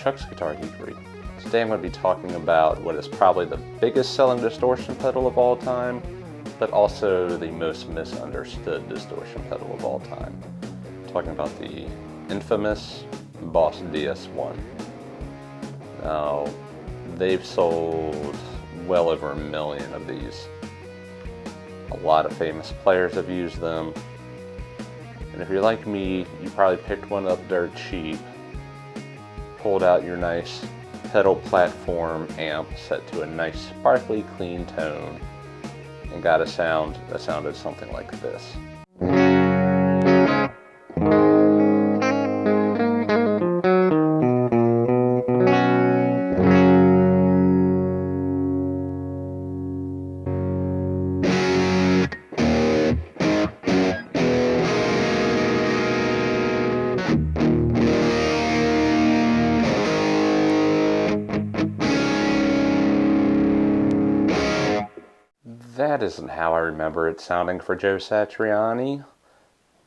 Chuck's Guitar Geekery. Today I'm going to be talking about what is probably the biggest selling distortion pedal of all time, but also the most misunderstood distortion pedal of all time. I'm talking about the infamous Boss DS-1. Now, they've sold well over 1 million of these. A lot of famous players have used them. And if you're like me, you probably picked one up dirt cheap, pulled out your nice pedal platform amp set to a nice sparkly clean tone, and got a sound that sounded something like this. That isn't how I remember it sounding for Joe Satriani.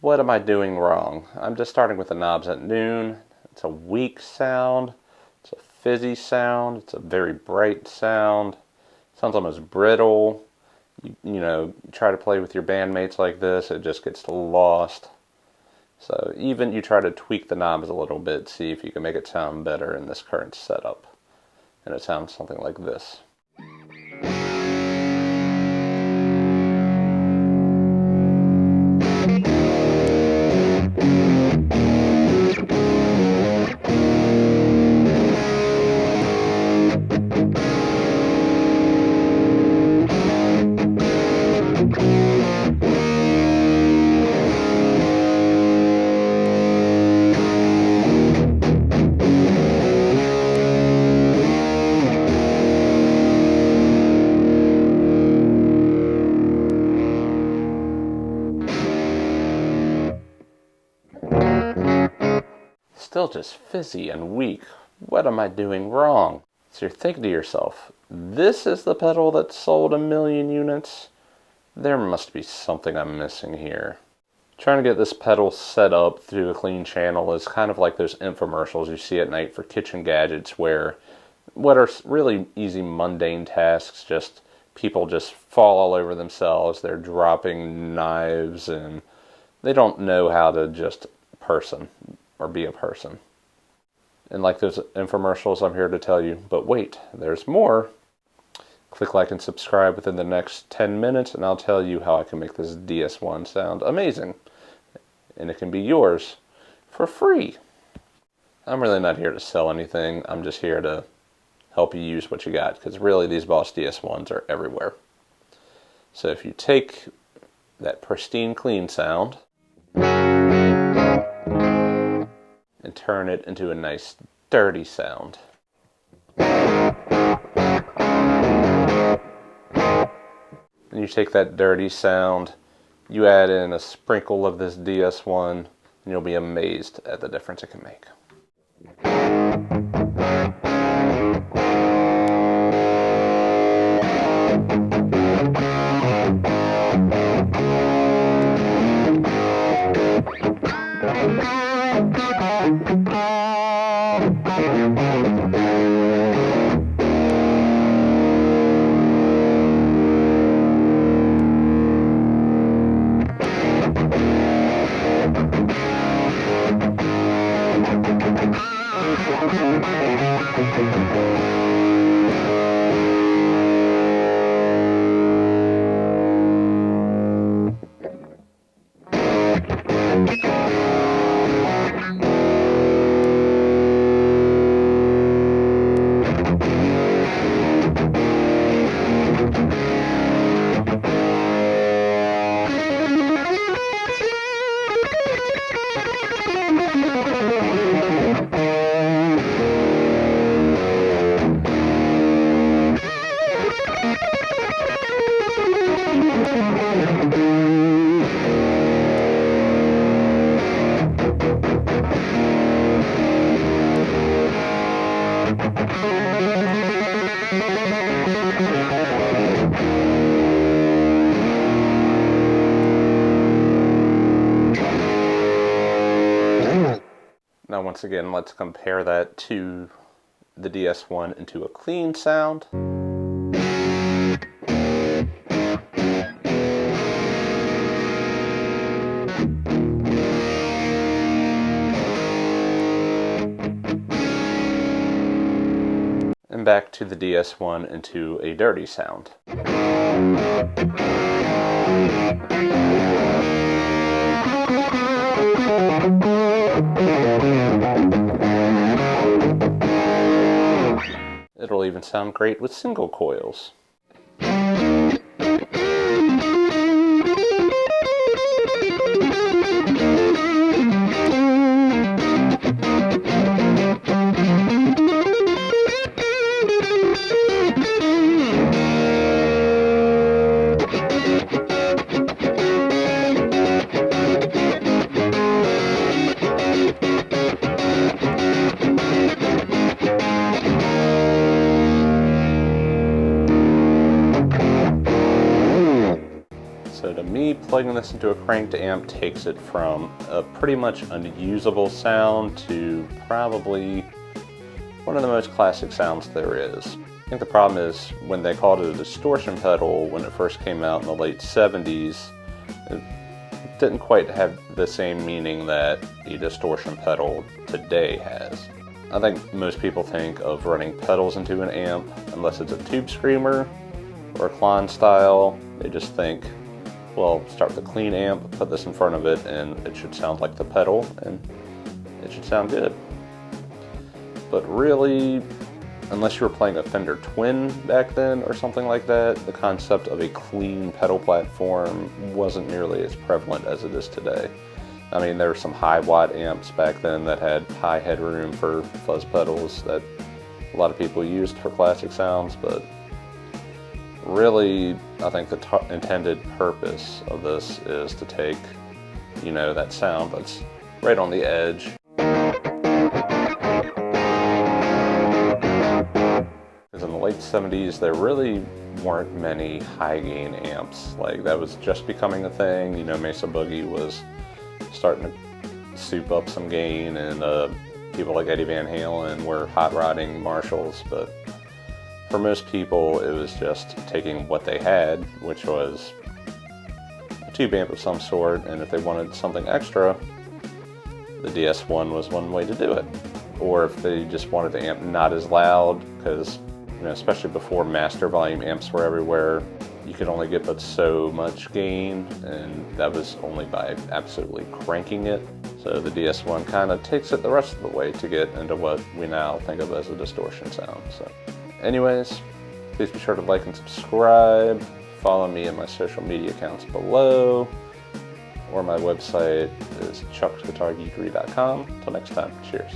What am I doing wrong? I'm just starting with the knobs at noon. It's a weak sound. It's a fizzy sound. It's a very bright sound. It sounds almost brittle. You try to play with your bandmates like this, it just gets lost. So even you try to tweak the knobs a little bit, see if you can make it sound better in this current setup. And it sounds something like this. Still just fizzy and weak. What am I doing wrong? So you're thinking to yourself, this is the pedal that sold 1 million units? There must be something I'm missing here. Trying to get this pedal set up through a clean channel is kind of like those infomercials you see at night for kitchen gadgets, where what are really easy mundane tasks, people just fall all over themselves. They're dropping knives and they don't know how to just person or be a person. And like those infomercials, I'm here to tell you, but wait, there's more. Click like and subscribe within the next 10 minutes and I'll tell you how I can make this DS-1 sound amazing. And it can be yours for free. I'm really not here to sell anything. I'm just here to help you use what you got, because really these Boss DS-1s are everywhere. So if you take that pristine clean sound and turn it into a nice dirty sound. And you take that dirty sound, you add in a sprinkle of this DS-1, and you'll be amazed at the difference it can make. Now once again, let's compare that to the DS-1 into a clean sound. And back to the DS-1 into a dirty sound. It'll even sound great with single coils. So to me, plugging this into a cranked amp takes it from a pretty much unusable sound to probably one of the most classic sounds there is. I think the problem is when they called it a distortion pedal when it first came out in the late 70s, it didn't quite have the same meaning that a distortion pedal today has. I think most people think of running pedals into an amp, unless it's a tube screamer or a Klon style, they just think, well, start with a clean amp, put this in front of it, and it should sound like the pedal, and it should sound good. But really, unless you were playing a Fender Twin back then or something like that, the concept of a clean pedal platform wasn't nearly as prevalent as it is today. I mean, there were some high watt amps back then that had high headroom for fuzz pedals that a lot of people used for classic sounds, but really, I think the intended purpose of this is to take, you know, that sound that's right on the edge. Because in the late 70s, there really weren't many high gain amps. Like, that was just becoming a thing. You know, Mesa Boogie was starting to soup up some gain, and people like Eddie Van Halen were hot rodding Marshalls, but for most people, it was just taking what they had, which was a tube amp of some sort, and if they wanted something extra, the DS-1 was one way to do it. Or if they just wanted the amp not as loud, because, you know, especially before master volume amps were everywhere, you could only get but so much gain, and that was only by absolutely cranking it. So the DS-1 kind of takes it the rest of the way to get into what we now think of as a distortion sound. So, anyways, please be sure to like and subscribe. Follow me and my social media accounts below, or my website is chucksguitargeekery.com. Until next time, cheers.